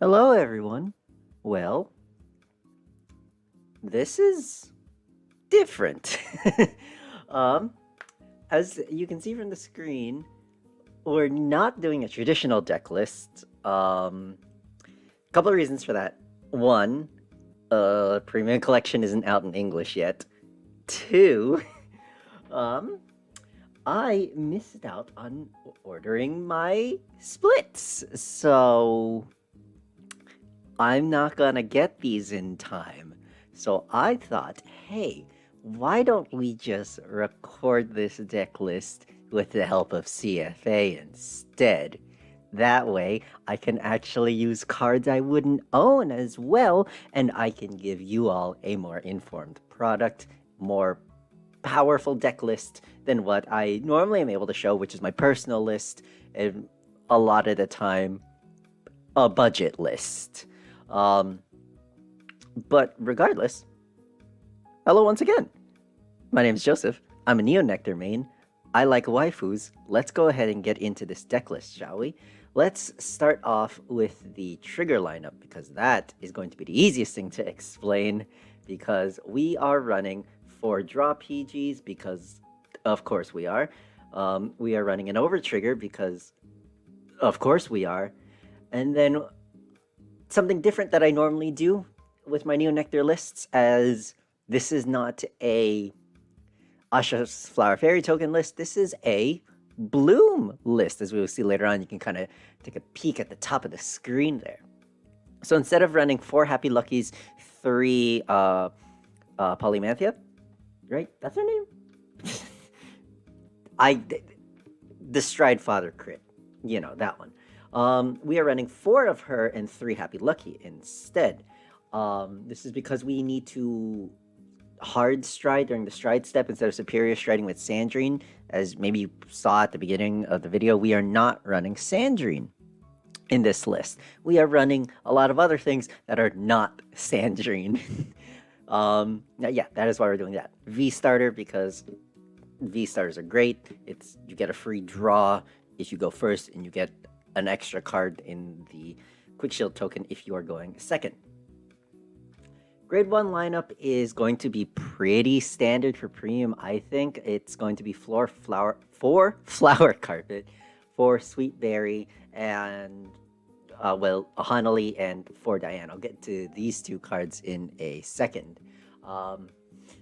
Hello, everyone. Well, this is different. um, as you can see from the screen, we're not doing a traditional deck list. Couple of reasons for that. One, Premium Collection isn't out in English yet. Two, um, I missed out on ordering my splits, so I'm not gonna get these in time. So I thought, hey, why don't we just record this deck list with the help of CFA instead? That way, I can actually use cards I wouldn't own as well, and I can give you all a more informed product, more powerful deck list than what I normally am able to show, which is my personal list, and a lot of the time, a budget list. Um, but regardless, hello once again. My name is Joseph. I'm a Neonectar main. I like waifus. Let's go ahead and get into this deck list, shall we? Let's start off with the trigger lineup because that is going to be the easiest thing to explain because we are running 4 draw PGs because, of course, we are. We are running an over trigger because, of course, we are. And then something different that I normally do with my Neonectar lists, as this is not a Asha's Flower Fairy token list. This is a Bloom list, as we will see later on. You can kind of take a peek at the top of the screen there. So instead of running 4 Happy Luckies, 3 Polymanthia, right? That's her name? The Stride Father crit. You know, that one. We are running 4 of her and 3 Happy Lucky instead. This is because we need to hard stride during the stride step instead of superior striding with Sandrine. As maybe you saw at the beginning of the video, we are not running Sandrine in this list. We are running a lot of other things that are not Sandrine. Yeah, that is why we're doing that. V starter, because V starters are great. You get a free draw if you go first, and you get an extra card in the quick shield token if you are going second. Grade 1 lineup is going to be pretty standard for premium, I think. It's going to be 4 flower carpet, 4 sweet berry, and a Hanali and 4 Diane. I'll get to these 2 cards in a second.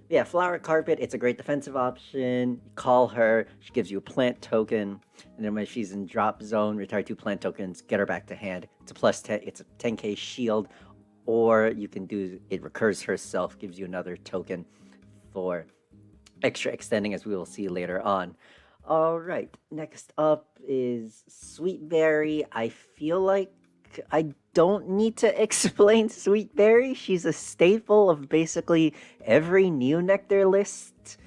Yeah, flower carpet, it's a great defensive option. You call her, she gives you a plant token, and then when she's in drop zone, retire 2 plant tokens, get her back to hand. It's a plus 10, it's a 10k shield, or you can do it recurs herself, gives you another token for extra extending, as we will see later on. All right, next up is Sweet Berry. I feel like I don't need to explain Sweet Berry. She's a staple of basically every Neonectar list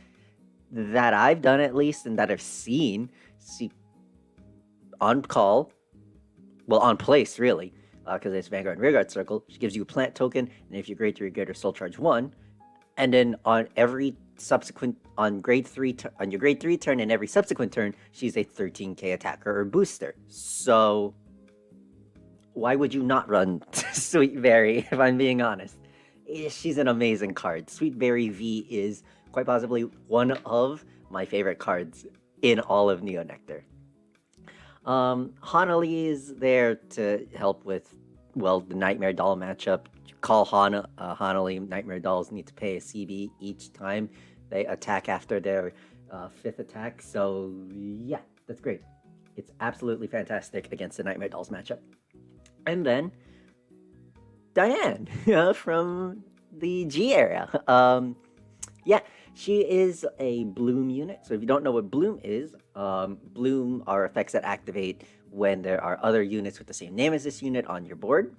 that I've done, at least, and that I've seen. See, on call, well, on place, really, because it's Vanguard and Rearguard Circle. She gives you a plant token, and if you're grade 3, you get her Soul Charge 1. And then on every subsequent, on your grade 3 turn and every subsequent turn, she's a 13k attacker or booster. So why would you not run Sweet Berry, if I'm being honest? She's an amazing card. Sweet Berry V is quite possibly one of my favorite cards in all of Neonectar. Hanali is there to help with, well, the Nightmare Doll matchup. You call Hanali, Nightmare Dolls need to pay a CB each time they attack after their 5th attack. So yeah, that's great. It's absolutely fantastic against the Nightmare Dolls matchup. And then Diane from the G area. Yeah, she is a Bloom unit. So if you don't know what Bloom is, Bloom are effects that activate when there are other units with the same name as this unit on your board.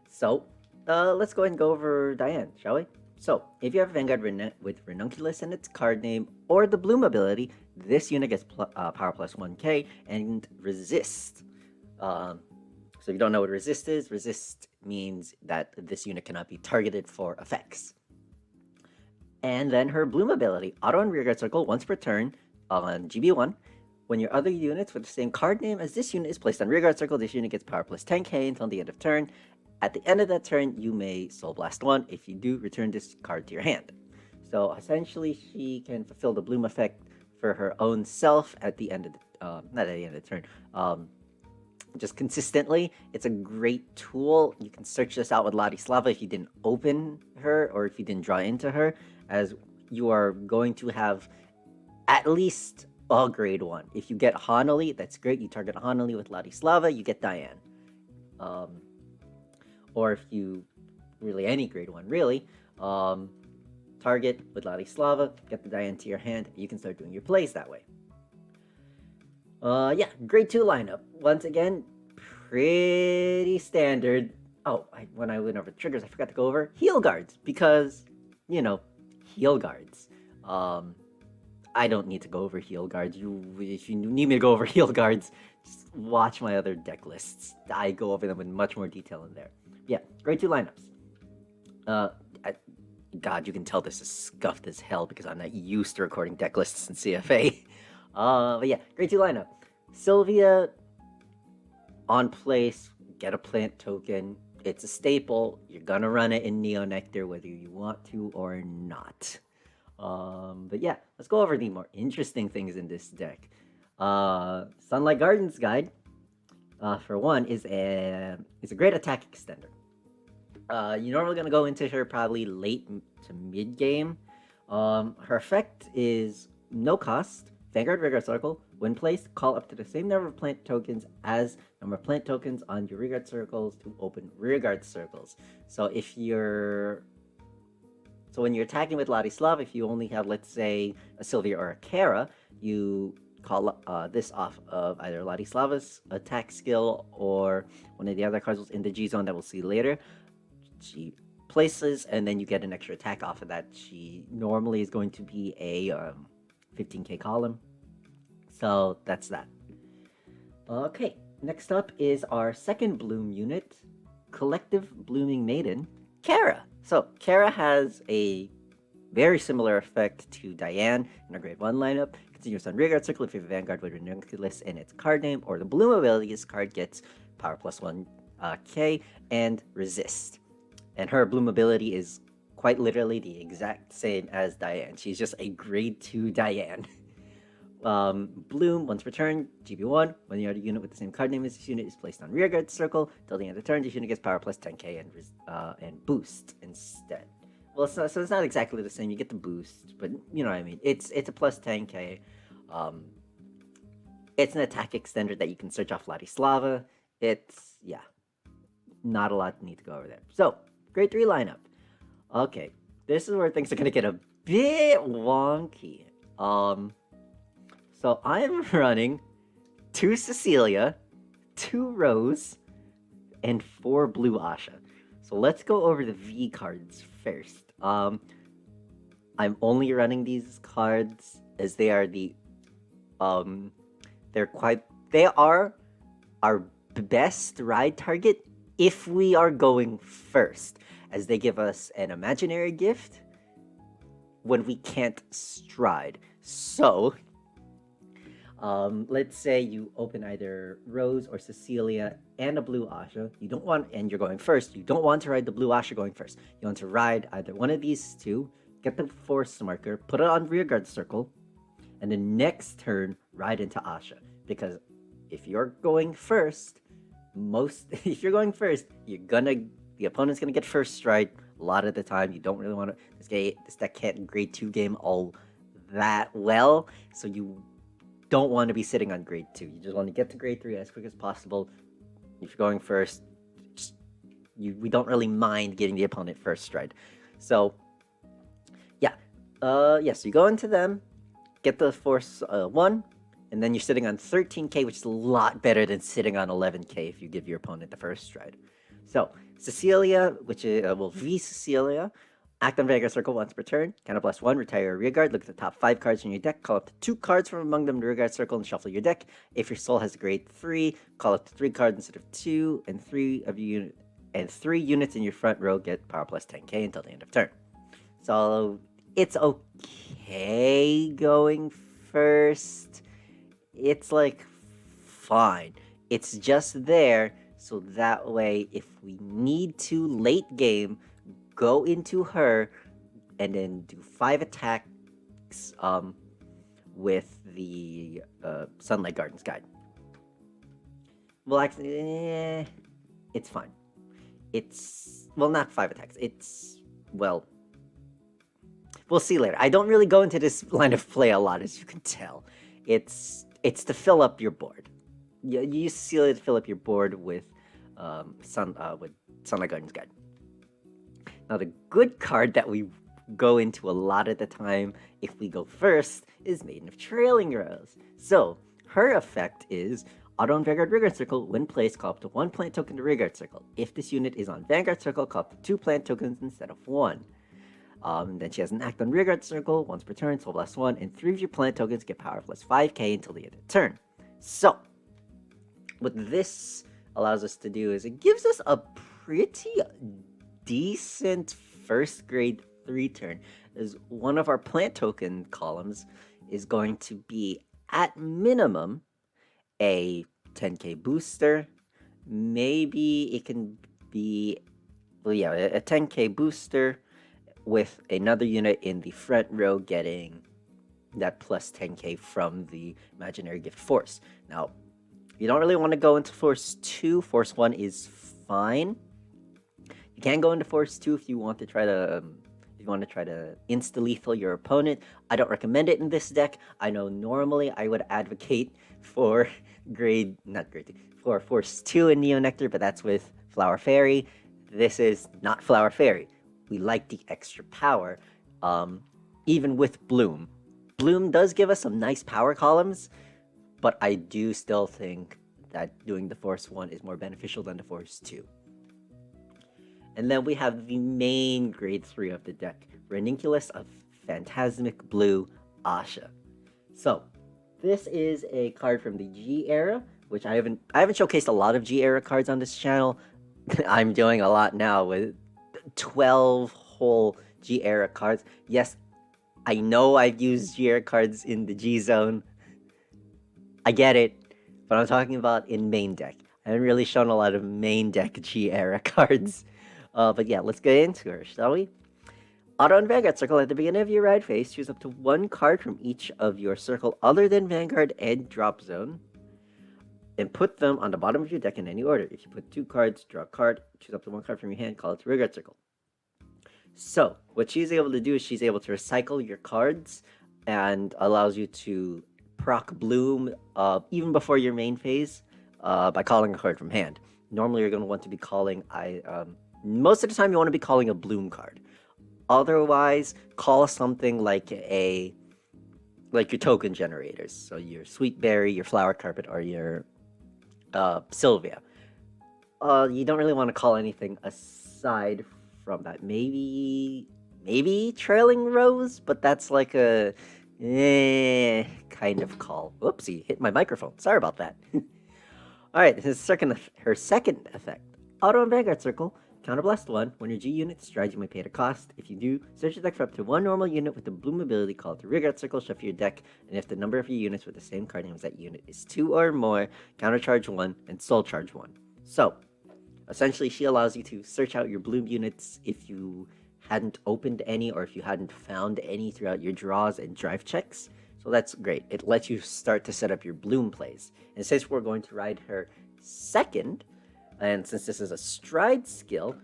So let's go ahead and go over Diane, shall we? So if you have Vanguard with Ranunculus in its card name or the Bloom ability, this unit gets power plus 1k and resist. So if you don't know what resist is, resist means that this unit cannot be targeted for effects. And then her Bloom ability, auto and rearguard circle once per turn on GB1. When your other units with the same card name as this unit is placed on rearguard circle, this unit gets power plus 10k until the end of turn. At the end of that turn, you may Soul Blast 1. If you do, return this card to your hand. So essentially, she can fulfill the bloom effect for her own self at the end of the not at the end of the turn. Just consistently, it's a great tool. You can search this out with Ladislava if you didn't open her or if you didn't draw into her, as you are going to have at least a grade 1. If you get Hanali, that's great. You target Hanali with Ladislava, you get Diane. Or if you really any grade 1, really, target with Ladislava, get the Diane to your hand, you can start doing your plays that way. Yeah, grade 2 lineup. Once again, pretty standard. Oh, when I went over triggers, I forgot to go over heal guards because, heal guards. I don't need to go over heal guards. If you need me to go over heal guards, just watch my other deck lists. I go over them with much more detail in there. Yeah, grade 2 lineups. God, you can tell this is scuffed as hell because I'm not used to recording deck lists in CFA. But yeah, grade 2 lineup. Sylvia, on place, get a plant token. It's a staple. You're gonna run it in Neo Nectar whether you want to or not. But yeah, let's go over the more interesting things in this deck. Sunlight Gardens Guide, for one, is a great attack extender. You're normally gonna go into her probably late to mid game. Her effect is no cost. Vanguard Rearguard Circle. When placed, call up to the same number of plant tokens as number of plant tokens on your rearguard circles to open rearguard circles. So when you're attacking with Ladislav, if you only have, let's say, a Sylvia or a Kara, you call this off of either Ladislava's attack skill or one of the other cards in the G zone that we'll see later. She places, and then you get an extra attack off of that. She normally is going to be a 15k column. So that's that. Okay, next up is our second bloom unit, Collective Blooming Maiden, Kara. So Kara has a very similar effect to Diane in our grade 1 lineup. Continues on rearguard circle if you have a Vanguard with Ranunculus in its card name, or the bloom ability, this card gets power plus 1k and resist. And her bloom ability is quite literally the exact same as Diane. She's just a grade 2 Diane. Bloom, once per turn, GB1. When the other unit with the same card name as this unit is placed on rearguard circle, till the end of the turn, this unit gets power plus 10k and boost instead. Well, it's not exactly the same. You get the boost, but you know what I mean. It's a plus 10k. It's an attack extender that you can search off Ladislava. It's, yeah, not a lot need to go over there. So, grade 3 lineup. Okay, this is where things are going to get a bit wonky. So I'm running 2 Cecilia, 2 Rose, and 4 Blue Asha. So let's go over the V cards first. I'm only running these cards as they are they are our best ride target if we are going first, as they give us an imaginary gift when we can't stride. So let's say you open either Rose or Cecilia and a Blue Asha. And you're going first. You don't want to ride the Blue Asha going first. You want to ride either one of these two, get the force marker, put it on rearguard circle, and the next turn ride into Asha. Because if you're going first, the opponent's gonna get first stride a lot of the time. You don't really want to. This deck can't grade 2 game all that well, so you don't want to be sitting on grade 2. You just want to get to grade 3 as quick as possible. If you're going first, we don't really mind getting the opponent first stride. So, yeah. So you go into them, get the force 1, and then you're sitting on 13k, which is a lot better than sitting on 11k if you give your opponent the first stride. So, Cecilia, which is, V Cecilia, act on Vanguard Circle once per turn, counter blast 1, retire your rearguard, look at the top 5 cards in your deck, call up to 2 cards from among them to rearguard circle and shuffle your deck. If your soul has a grade 3, call up to 3 cards instead of 2, and 3 units in your front row get power plus 10k until the end of turn. So, it's okay going first. it's like fine. It's just there so that way if we need to late game go into her and then do 5 attacks with the Sunlight Gardens Guide. Well, actually, it's fine. It's well, not 5 attacks. It's well, we'll see later. I don't really go into this line of play a lot, as you can tell. It's to fill up your board. You see it fill up your board with Sunlight Gardens Guide. Now, the good card that we go into a lot of the time, if we go first, is Maiden of Trailing Rose. So, her effect is Auto and Vanguard Vanguard Circle, when placed, call up to 1 plant token to Vanguard Circle. If this unit is on Vanguard Circle, call up to 2 plant tokens instead of 1. Then she has an act on Vanguard Circle, once per turn, soul plus 1, and 3 of your plant tokens get power plus 5k until the end of the turn. So, what this allows us to do is it gives us a pretty decent first grade 3 turn, as one of our plant token columns is going to be at minimum a 10k booster. Maybe it can be, well, yeah, a 10k booster with another unit in the front row getting that plus 10k from the imaginary gift force. Now, you don't really want to go into force 2. Force 1 is fine. You can go into force 2 if you want to try to insta-lethal your opponent. I don't recommend it in this deck. I know normally I would advocate for for force 2 in Neo Nectar, but that's with Flower Fairy. This is not Flower Fairy. We like the extra power, even with Bloom. Bloom does give us some nice power columns, but I do still think that doing the Force 1 is more beneficial than the Force 2. And then we have the main grade 3 of the deck, Ranunculus of Phantasmic Blue Asha. So, this is a card from the G era, which I haven't showcased a lot of G era cards on this channel. I'm doing a lot now with 12 whole G era cards. Yes, I know I've used G era cards in the G zone. I get it, but I'm talking about in main deck. I haven't really shown a lot of main deck G era cards. But yeah, let's get into her, shall we? Auto and Vanguard Circle. At the beginning of your ride phase, choose up to 1 card from each of your circle other than Vanguard and Drop Zone, and put them on the bottom of your deck in any order. If you put 2 cards, draw a card, choose up to 1 card from your hand, call it to Vanguard Circle. So, what she's able to do is she's able to recycle your cards and allows you to proc Bloom even before your main phase by calling a card from hand. Normally, you're going to want to be calling most of the time you want to be calling a Bloom card. Otherwise, call something like your token generators. So your Sweet Berry, your Flower Carpet, or your Sylvia. You don't really want to call anything aside from that. Maybe Trailing Rose, but that's like a kind of call. Whoopsie, hit my microphone. Sorry about that. Alright, her second effect. Auto and Vanguard Circle. Counterblast 1. When your G unit strides, you may pay at a cost. If you do, search your deck for up to 1 normal unit with the Bloom ability called to Vanguard Circle, shuffle your deck, and if the number of your units with the same card name as that unit is 2 or more, countercharge 1 and soul charge 1. So, essentially, she allows you to search out your Bloom units if you hadn't opened any or if you hadn't found any throughout your draws and drive checks. So that's great. It lets you start to set up your Bloom plays. And since we're going to ride her second, and since this is a stride skill,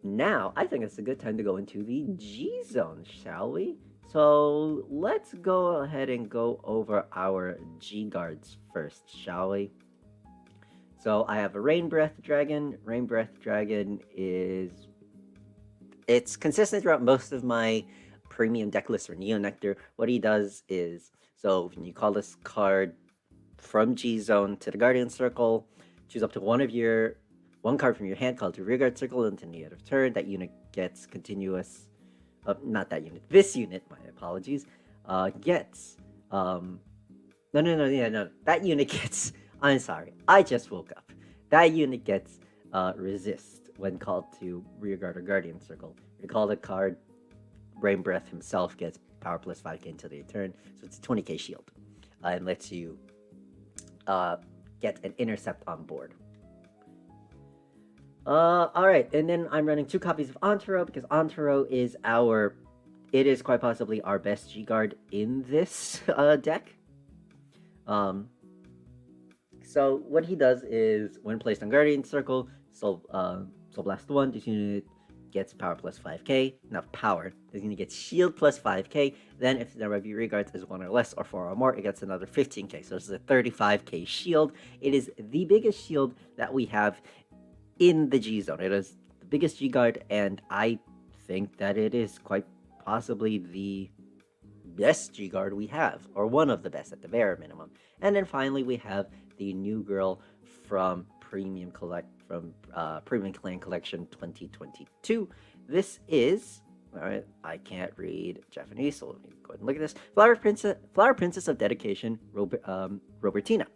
now I think it's a good time to go into the G zone, shall we? So let's go ahead and go over our G guards first, shall we? So I have a Rain Breath Dragon. Rain Breath Dragon it's consistent throughout most of my premium deck lists for Neo Nectar. What he does is, so when you call this card from G zone to the Guardian Circle, choose up to one card from your hand called to Rearguard Circle until the end of turn. That unit gets continuous. Not that unit. This unit, my apologies. Gets. No. That unit gets. I'm sorry. I just woke up. That unit gets resist when called to Rearguard or Guardian Circle. Recall the card. Rain Breath himself gets power plus 5k until the turn. So it's a 20k shield. and lets you get an intercept on board. Alright, and then I'm running 2 copies of Antero because Antero is it is quite possibly our best G-Guard in this deck. So what he does is, when placed on Guardian Circle, Soul Blast 1, this unit gets power plus 5k, not power, this unit gets shield plus 5k, then if the number of your regards is 1 or less or 4 or more, it gets another 15k, so this is a 35k shield. It is the biggest shield that we have in the G zone. It is the biggest G guard, and I think that it is quite possibly the best G guard we have, or one of the best at the bare minimum. And then finally, we have the new girl from Premium Clan Collection 2022. This is, all right, I can't read Japanese, so let me go ahead and look at this. Flower Princess of Dedication, Robertina.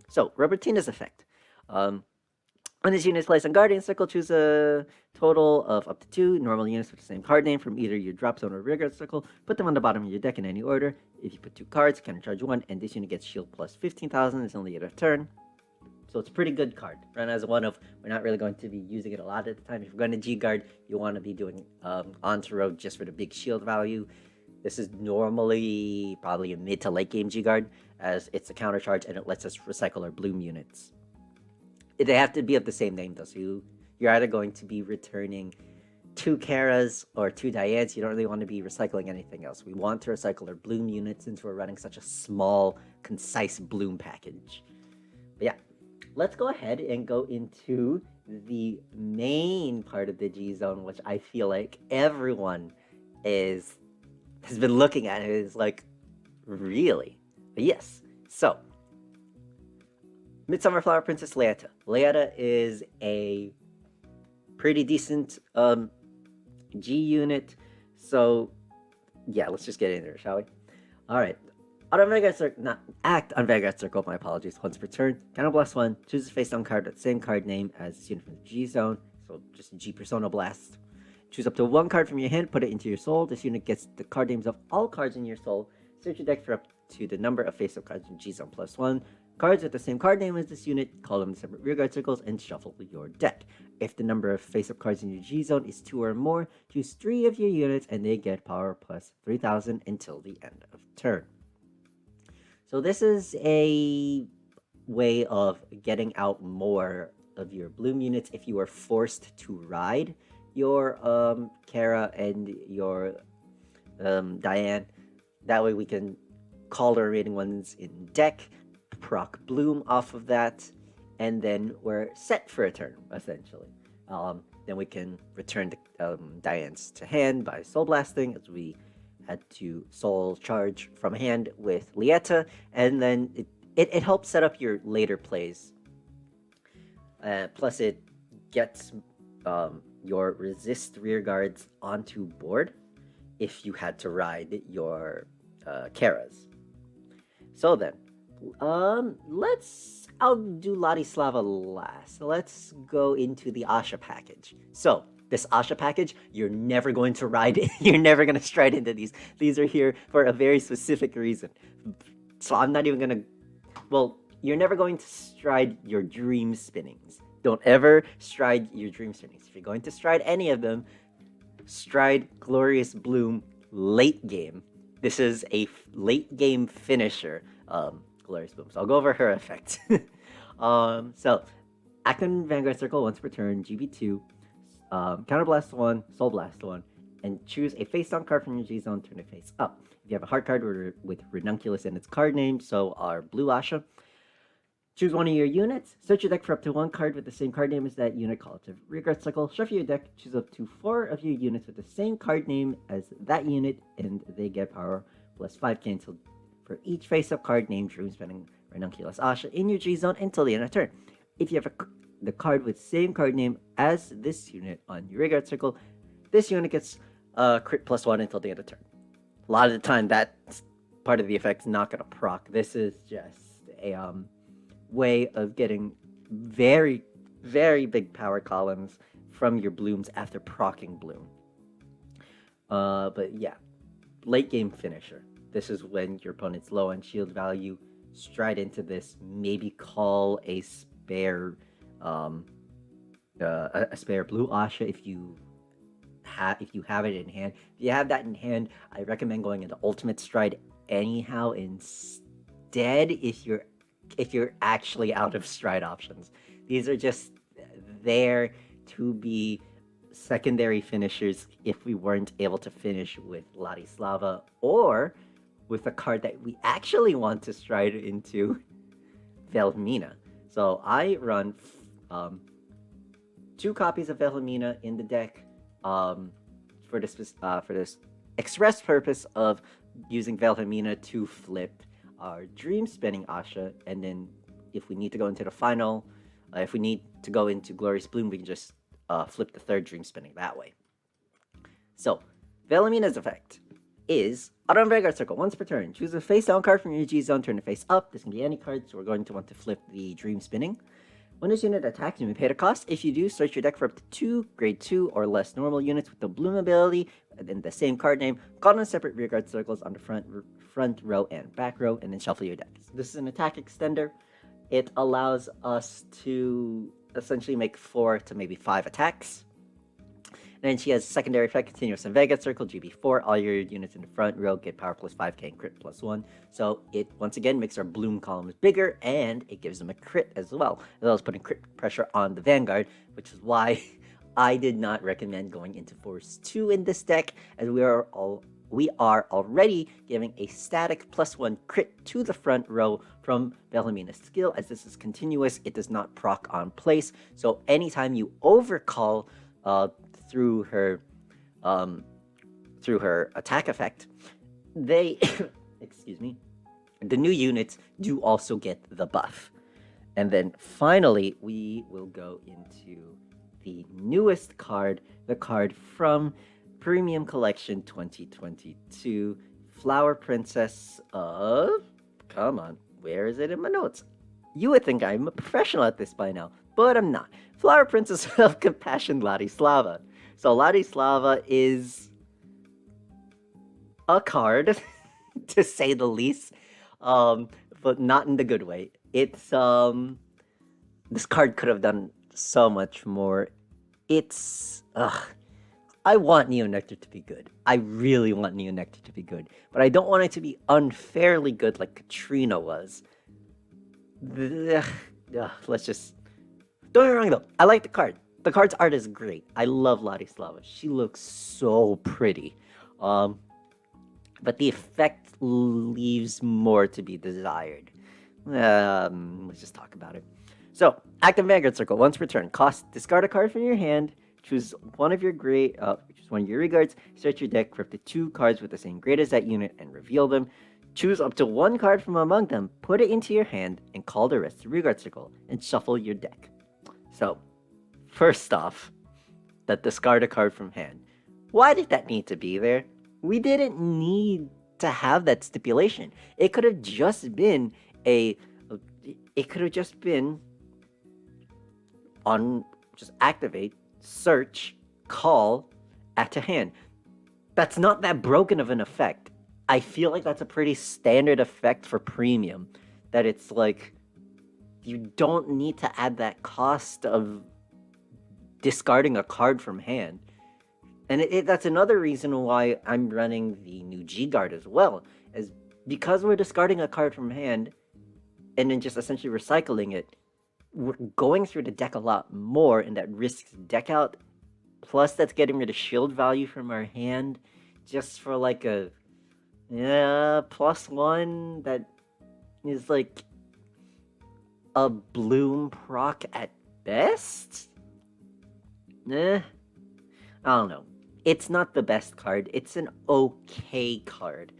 So Robertina's effect. When this unit is placed on Guardian Circle, choose a total of up to 2 normal units with the same card name from either your drop zone or rearguard circle. Put them on the bottom of your deck in any order. If you put 2 cards, countercharge 1, and this unit gets shield plus 15,000. It's only at a turn. So it's a pretty good card. Run as one of, we're not really going to be using it a lot at the time. If you're going to G-Guard, you want to be doing onto road just for the big shield value. This is normally probably a mid to late game G-Guard, as it's a countercharge and it lets us recycle our Bloom units. They have to be of the same name, though, so you're either going to be returning 2 Karas or 2 Dianes. You don't really want to be recycling anything else. We want to recycle our Bloom units since we're running such a small, concise Bloom package. But yeah, let's go ahead and go into the main part of the G Zone, which I feel like everyone has been looking at. It is like, really? But yes, so Midsummer Flower Princess Leata. Leata is a pretty decent G unit. So yeah, let's just get in there, shall we? Alright. Act on Vanguard Circle, my apologies, once per turn. Counterblast 1, choose a face-down card with the same card name as this unit from the G zone. So just G Persona Blast. Choose up to 1 card from your hand, put it into your soul. This unit gets the card names of all cards in your soul. Search your deck for up to the number of face-up cards in G zone plus 1. Cards with the same card name as this unit, call them separate rearguard circles, and shuffle your deck. If the number of face-up cards in your G-Zone is 2 or more, choose 3 of your units, and they get power plus 3,000 until the end of turn. So this is a way of getting out more of your Bloom units if you are forced to ride your Kara and your Diane. That way we can call our rating ones in deck, proc Bloom off of that, and then we're set for a turn, essentially. Then we can return the Diane's to hand by Soul Blasting, as we had to Soul Charge from hand with Leata, and then it helps set up your later plays. Plus it gets your resist rear guards onto board if you had to ride your Karas. So then, I'll do Ladislava last. So let's go into the Asha package. So, this Asha package, you're never going to ride it. You're never going to stride into these. These are here for a very specific reason. So I'm not even going to... Well, you're never going to stride your dream spinnings. Don't ever stride your dream spinnings. If you're going to stride any of them, stride Glorious Bloom late game. This is a late game finisher. Glorious Bloom. So I'll go over her effect. So, act on Vanguard Circle once per turn, GB2, Counterblast 1, Soul Blast 1, and choose a face-down card from your G-Zone, turn it face up. If you have a hard card with Ranunculus in its card name, so our Blue Asha, choose one of your units, search your deck for up to 1 card with the same card name as that unit, call it a rearguard cycle, shuffle your deck, choose up to 4 of your units with the same card name as that unit, and they get power plus 5k until for each face-up card named Dream Spinning Ranunculus Asha in your G-Zone until the end of turn. If you have the card with same card name as this unit on your rearguard circle, this unit gets crit plus 1 until the end of turn. A lot of the time, that part of the effect is not going to proc. This is just a way of getting very, very big power columns from your blooms after proccing Bloom. But yeah, late game finisher. This is when your opponent's low on shield value. stride into this, maybe call a spare, um, a spare blue Asha if you have it in hand. If you have that in hand, I recommend going into ultimate stride anyhow instead if you're actually out of stride options. These are just there to be secondary finishers if we weren't able to finish with Ladislava or with a card that we actually want to stride into, Velmina. So I run um, 2 copies of Velmina in the deck for this express purpose of using Velmina to flip our Dream Spinning Asha, and then if we need to go into the final, if we need to go into Glorious Bloom, we can just flip the third Dream Spinning that way. So, Velamina's effect is Auto Vanguard Circle. Once per turn, choose a face down card from your G zone, turn it face up. This can be any card, so we're going to want to flip the Dream Spinning. When this unit attacks, you may pay the cost. If you do, search your deck for up to 2 grade 2 or less normal units with the Bloom ability in the same card name. Call on separate rearguard circles on the front row and back row, and then shuffle your deck. So this is an attack extender. It allows us to essentially make 4 to maybe 5 attacks. And then she has secondary effect, continuous and Vega Circle, GB4. All your units in the front row get power plus 5k and crit plus 1. So it, once again, makes our bloom columns bigger, and it gives them a crit as well. As well as putting crit pressure on the Vanguard, which is why I did not recommend going into Force 2 in this deck, as we are already giving a static plus 1 crit to the front row from Velmina's skill. As this is continuous, it does not proc on place. So anytime you overcall through her attack effect, they excuse me, the new units do also get the buff. And then finally, we will go into the newest card, the card from Premium Collection 2022, Flower Princess of... Come on, where is it in my notes? You would think I'm a professional at this by now, but I'm not. Flower Princess of Compassion, Ladislava. So Ladislava is a card, to say the least, but not in the good way. It's this card could have done so much more. It's I want Neonectar to be good. I really want Neonectar to be good, but I don't want it to be unfairly good like Katrina was. Let's just... Don't get me wrong though, I like the card. The card's art is great. I love Ladislava. She looks so pretty. But the effect leaves more to be desired. Let's just talk about it. So, active Vanguard Circle. Once per turn, discard a card from your hand. Choose one of your regards. Search your deck for up to 2 cards with the same grade as that unit and reveal them. Choose up to 1 card from among them, put it into your hand, and call the rest to Rearguard Circle, and shuffle your deck. So, first off, that discard a card from hand. Why did that need to be there? We didn't need to have that stipulation. It could have just been just activate, search, call, add to hand. That's not that broken of an effect. I feel like that's a pretty standard effect for premium. That it's like, you don't need to add that cost of discarding a card from hand. And that's another reason why I'm running the new G-Guard as well. Is because we're discarding a card from hand and then just essentially recycling it, we're going through the deck a lot more, and that risks deck out. Plus, that's getting rid of shield value from our hand just for like a +1 that is like a bloom proc at best? I don't know. It's not the best card. It's an okay card.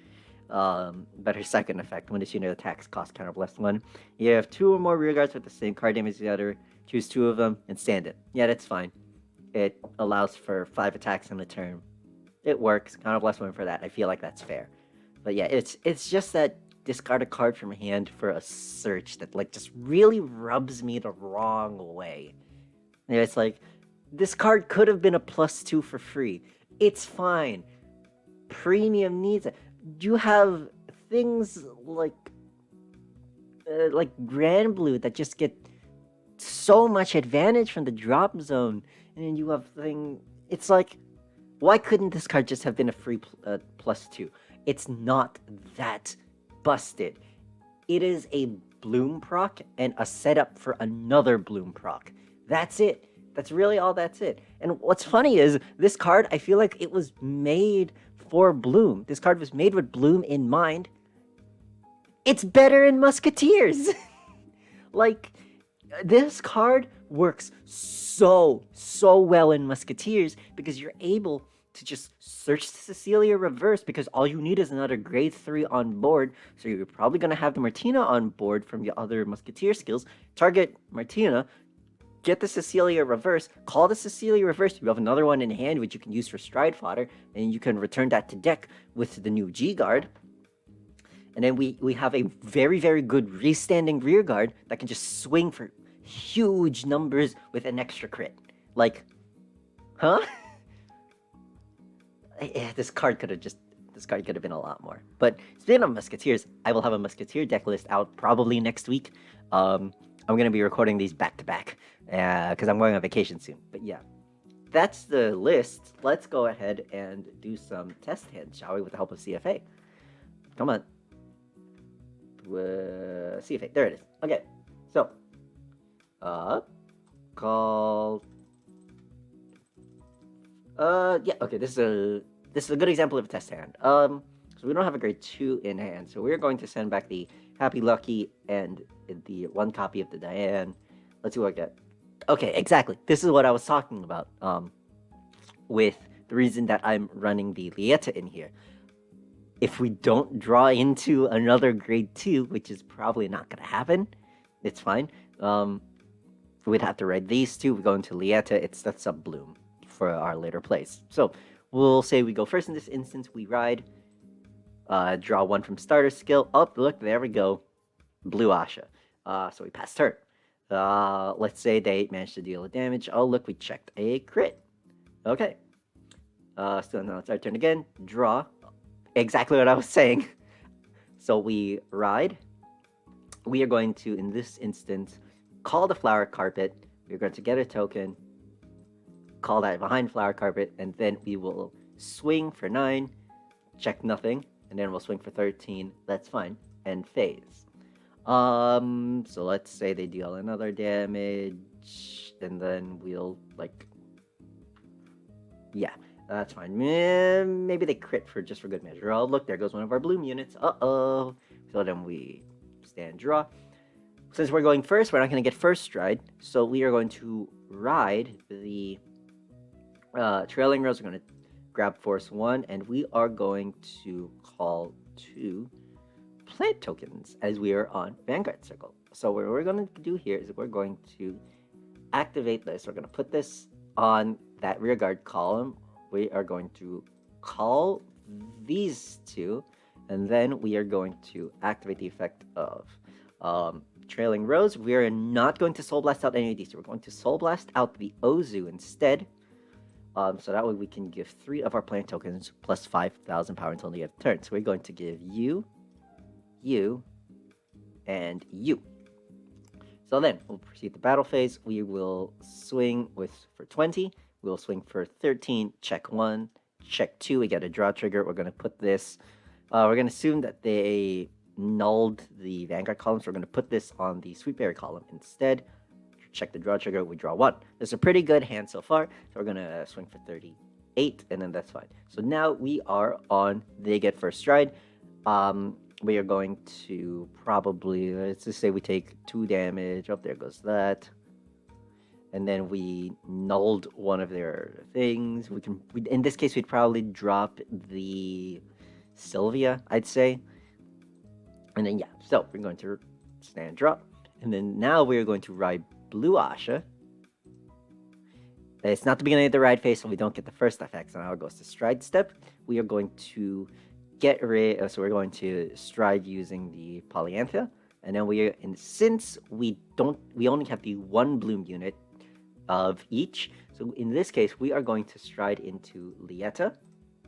But her second effect, when this unit attacks, cost counter +1. You have 2 or more rearguards with the same card name as the other. Choose 2 of them and stand it. Yeah, that's fine. It allows for 5 attacks on a turn. It works. Counter +1 for that. I feel like that's fair. But yeah, it's just that discard a card from hand for a search that like just really rubs me the wrong way. And it's like, this card could have been a +2 for free. It's fine. Premium needs it. You have things like like Grand Blue that just get so much advantage from the drop zone, and then you have thing. It's like, why couldn't this card just have been a free +2? It's not that busted. It is a Bloom proc and a setup for another Bloom proc. That's it. That's really all that's it. And what's funny is this card, I feel like it was made for Bloom. This card was made with Bloom in mind. It's better in Musketeers. Like, this card works so well in Musketeers because you're able to just search Cecilia reverse, because all you need is another grade 3 on board. So you're probably going to have the Martina on board from the other Musketeer skills. Target Martina, get the Cecilia reverse, call the Cecilia reverse. You have another one in hand which you can use for stride fodder, and you can return that to deck with the new G guard. And then we have a very good restanding rear guard that can just swing for huge numbers with an extra crit. Like, huh? This card could have been a lot more. But speaking of Musketeers, I will have a Musketeer deck list out probably next week. I'm going to be recording these back to back because I'm going on vacation soon. But yeah, that's the list. Let's go ahead and do some test hands, shall we, with the help of CFA. Come on. CFA, there it is. Okay, so call. Yeah, okay, this is a good example of a test hand. So we don't have a grade 2 in hand, so we're going to send back the Happy Lucky and the one copy of the Diane. Let's see what I get. Okay, exactly. This is what I was talking about. With the reason that I'm running the Lieta in here. If we don't draw into another grade 2, which is probably not going to happen, it's fine. We'd have to ride these two. We go into Lieta. It sets up Bloom for our later plays. So we'll say we go first in this instance. We ride, draw one from starter skill. Oh, look, there we go. Blue Asha. So we pass turn. Let's say they managed to deal a damage. Oh, look, we checked a crit. Okay. So now it's our turn again. Draw. Exactly what I was saying. So we ride. We are going to, in this instance, call the Flower Carpet. We're going to get a token, call that behind Flower Carpet, and then we will swing for 9, check nothing, and then we'll swing for 13. That's fine. And phase. So let's say they deal another damage, and then we'll, like, yeah. That's fine. Maybe they crit for good measure. Oh, look, there goes one of our Bloom units. Uh-oh. So then we stand draw. Since we're going first, we're not going to get first stride. So we are going to ride the Trailing Rose. We're going to grab Force 1, and we are going to call 2 plant tokens as we are on Vanguard Circle. So what we're going to do here is we're going to activate this. We're going to put this on that rear guard column. We are going to call these two, and then we are going to activate the effect of Trailing Rose. We are not going to Soul Blast out any of these. We're going to Soul Blast out the Ozu instead. So that way we can give 3 of our plant tokens plus 5,000 power until the end of the turn. So we're going to give you, and you. So then we'll proceed to battle phase. We will swing for 20. We'll swing for 13, check 1, check 2, we get a draw trigger. We're going to put this, we're going to assume that they nulled the Vanguard column, so we're going to put this on the Sweetberry column instead. Check the draw trigger, we draw 1. This is a pretty good hand so far, so we're going to swing for 38, and then that's fine. So now we are on, they get first stride. We are going to probably, let's just say we take 2 damage. Oh, there goes that. And then we nulled one of their things. In this case, we'd probably drop the Sylvia, I'd say. And then, yeah, so we're going to stand drop. And then now we're going to ride Blue Asha. It's not the beginning of the ride phase, so we don't get the first effect. So now it goes to stride step. We are going to get rid, so we're going to stride using the Polyantha. And then since we only have the 1 Bloom unit of each, so in this case we are going to stride into Lieta,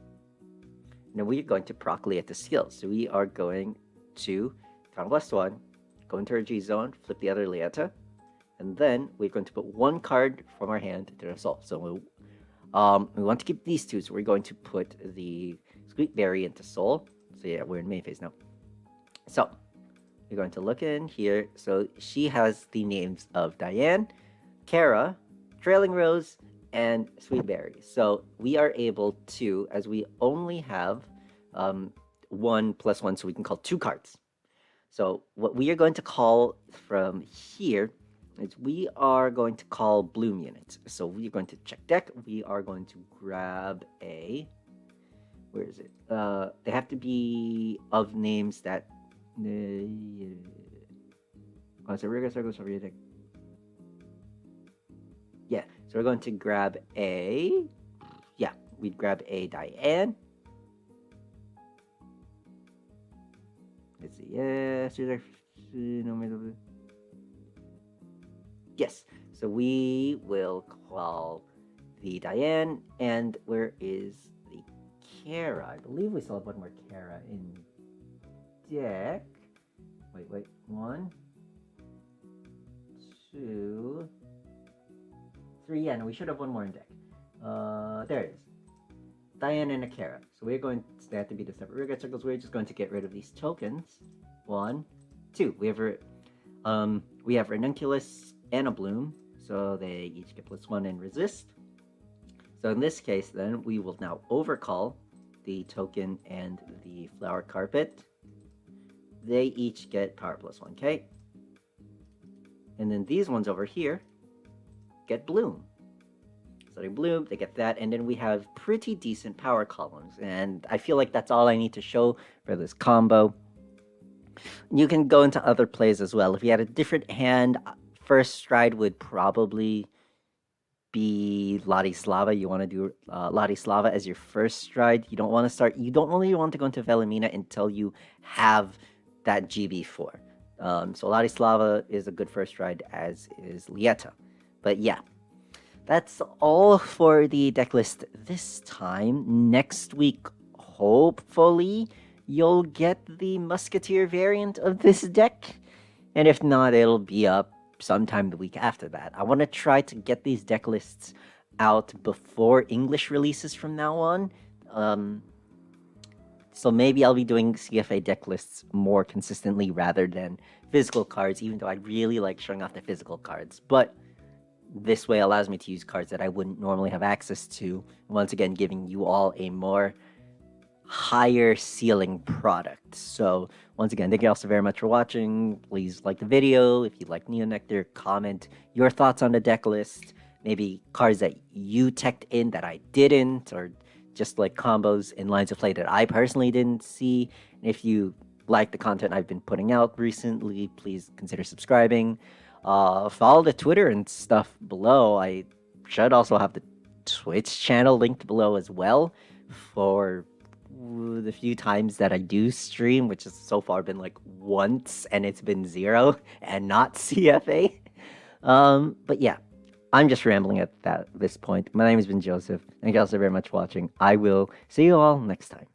and then we are going to proc Lieta skills. So we are going to Conquest 1, go into our G zone, flip the other Lieta, and then we're going to put one card from our hand to the soul. So we want to keep these two, so we're going to put the Squeak Berry into soul. So yeah, we're in main phase now. So we're going to look in here. So she has the names of Diane, Kara, Trailing Rose, and Sweet Berry. So we are able to, as we only have 1+1, so we can call 2 cards. So what we are going to call from here is we are going to call Bloom units. So we are going to check deck. We are going to grab a... Where is it? They have to be of names that... Oh, so we're going to deck. Yeah, so we're going to grab a... Yeah, we'd grab a Diane. Let's see. Yes, so we will call the Diane, and where is the Kara? I believe we still have one more Kara in deck. Wait. 1, 2, 3. Yeah, no, we should have one more in deck. There it is. Diane and a Kara. So we're going to, they have to be the separate rear guard circles. We're just going to get rid of these tokens. 1, 2. We have Ranunculus and a Bloom, so they each get +1 and resist. So in this case, then we will now overcall the token and the flower carpet. They each get power +1, okay? And then these ones over here get Bloom. So they bloom, they get that, and then we have pretty decent power columns. And I feel like that's all I need to show for this combo. You can go into other plays as well. If you had a different hand, first stride would probably be Ladislava. You want to do Ladislava as your first stride. You don't want to start, you don't really want to go into Velemina until you have that GB4. So Ladislava is a good first stride, as is Lieta. But yeah, that's all for the deck list this time. Next week, hopefully, you'll get the Musketeer variant of this deck. And if not, it'll be up sometime the week after that. I want to try to get these deck lists out before English releases from now on. So maybe I'll be doing CFA deck lists more consistently rather than physical cards, even though I really like showing off the physical cards. But this way allows me to use cards that I wouldn't normally have access to, once again giving you all a more higher ceiling product. So once again, thank you all so very much for watching. Please like the video. If you like Neonectar, comment your thoughts on the deck list, maybe cards that you teched in that I didn't, or just like combos in lines of play that I personally didn't see. And if you like the content I've been putting out recently, please consider subscribing. Follow the Twitter and stuff below. I should also have the Twitch channel linked below as well for the few times that I do stream, which has so far been like once, and it's been 0 and not CFA. But yeah, I'm just rambling at this point. My name has been Joseph. Thank you all so very much for watching. I will see you all next time.